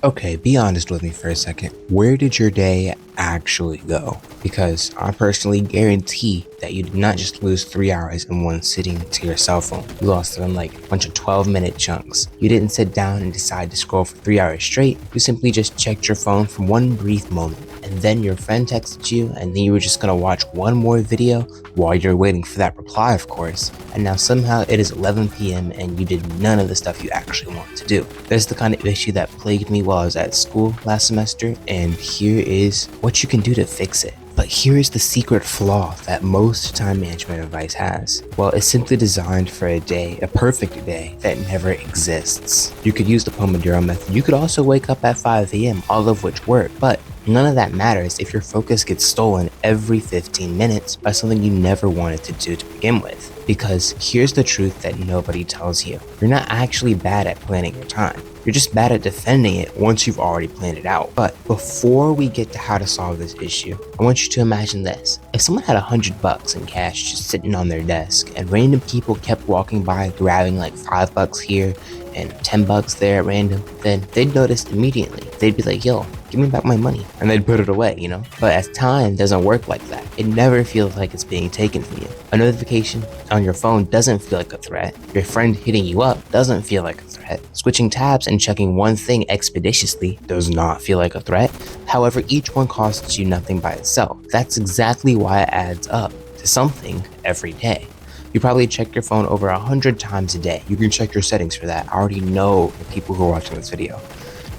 Okay, be honest with me for a second. Where did your day actually go? Because I personally guarantee that you did not just lose 3 hours in one sitting to your cell phone. You lost it in like a bunch of 12-minute chunks. You didn't sit down and decide to scroll for 3 hours straight. You simply just checked your phone for one brief moment. And then your friend texted you, and then you were just gonna watch one more video while you're waiting for that reply, of course. And now somehow it is 11 p.m. and you did none of the stuff you actually wanted to do. That's the kind of issue that plagued me while I was at school last semester, and here is what you can do to fix it. But here is the secret flaw that most time management advice has. Well, it's simply designed for a day, a perfect day that never exists. You could use the Pomodoro method. You could also wake up at 5 a.m., all of which work, but none of that matters if your focus gets stolen every 15 minutes by something you never wanted to do to begin with. Because here's the truth that nobody tells you. You're not actually bad at planning your time. You're just bad at defending it once you've already planned it out. But before we get to how to solve this issue, I want you to imagine this. If someone had $100 in cash just sitting on their desk and random people kept walking by grabbing like $5 here and $10 there at random, then they'd notice immediately. They'd be like, yo, give me back my money. And they'd put it away, you know? But as time doesn't work like that, it never feels like it's being taken from you. A notification on your phone doesn't feel like a threat. Your friend hitting you up doesn't feel like a threat. Switching tabs and checking one thing expeditiously does not feel like a threat. However, each one costs you nothing by itself. That's exactly why it adds up to something every day. You probably check your phone over 100 times a day. You can check your settings for that. I already know the people who are watching this video.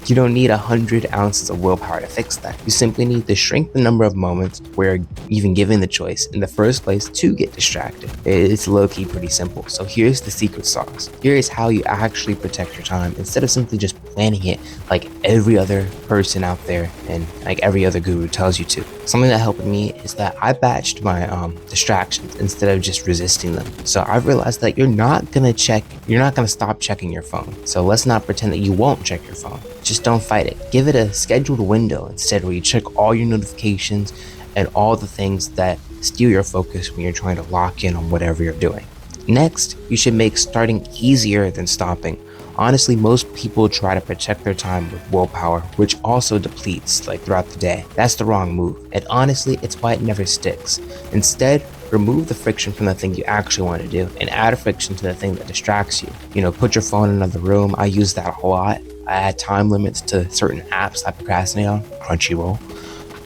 You don't need 100 ounces of willpower to fix that. You simply need to shrink the number of moments where you're even given the choice in the first place to get distracted. It's low-key pretty simple. So here's the secret sauce. Here is how you actually protect your time instead of simply just planning it like every other person out there and like every other guru tells you to. Something that helped me is that I batched my distractions instead of just resisting them. So I've realized that you're not gonna stop checking your phone. So let's not pretend that you won't check your phone. Just don't fight it. Give it a scheduled window instead where you check all your notifications and all the things that steal your focus when you're trying to lock in on whatever you're doing. Next, you should make starting easier than stopping. Honestly, most people try to protect their time with willpower, which also depletes throughout the day. That's the wrong move. And honestly, it's why it never sticks. Instead, remove the friction from the thing you actually want to do and add a friction to the thing that distracts you. Put your phone in another room. I use that a lot. I add time limits to certain apps I procrastinate on, Crunchyroll.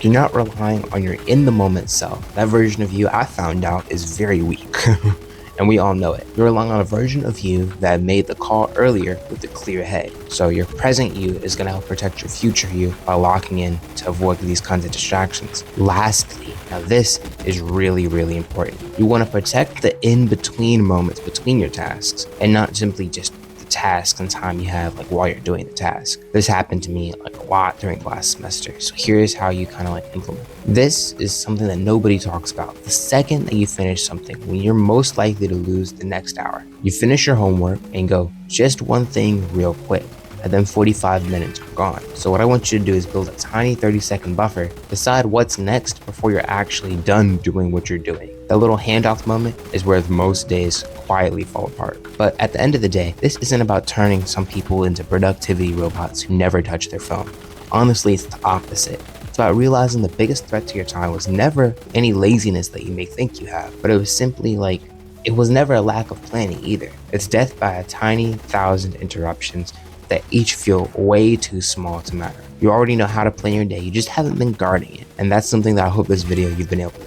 You're not relying on your in-the-moment self. That version of you, I found out, is very weak. And we all know it. You're relying on a version of you that made the call earlier with a clear head. So your present you is going to help protect your future you by locking in to avoid these kinds of distractions. Lastly, now this is really, really important. You want to protect the in-between moments between your tasks and not simply just tasks and time you have while you're doing the task. This happened to me a lot during last semester. So here's how you implement. This is something that nobody talks about. The second that you finish something, when you're most likely to lose the next hour, you finish your homework and go, just one thing real quick. And then 45 minutes are gone. So what I want you to do is build a tiny 30-second buffer. Decide what's next before you're actually done doing what you're doing. That little handoff moment is where most days quietly fall apart. But at the end of the day, this isn't about turning some people into productivity robots who never touch their phone. Honestly, it's the opposite. It's about realizing the biggest threat to your time was never any laziness that you may think you have, but it was simply it was never a lack of planning either. It's death by a tiny 1,000 interruptions that each feel way too small to matter. You already know how to plan your day, you just haven't been guarding it. And that's something that I hope this video you've been able to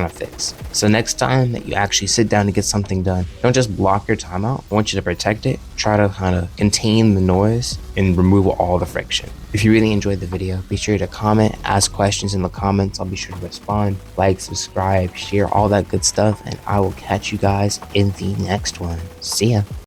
fix. So next time that you actually sit down to get something done, don't just block your time out. I want you to protect it. Try to contain the noise and remove all the friction. If you really enjoyed the video, be sure to comment, ask questions in the comments. I'll be sure to respond, like, subscribe, share, all that good stuff. And I will catch you guys in the next one. See ya.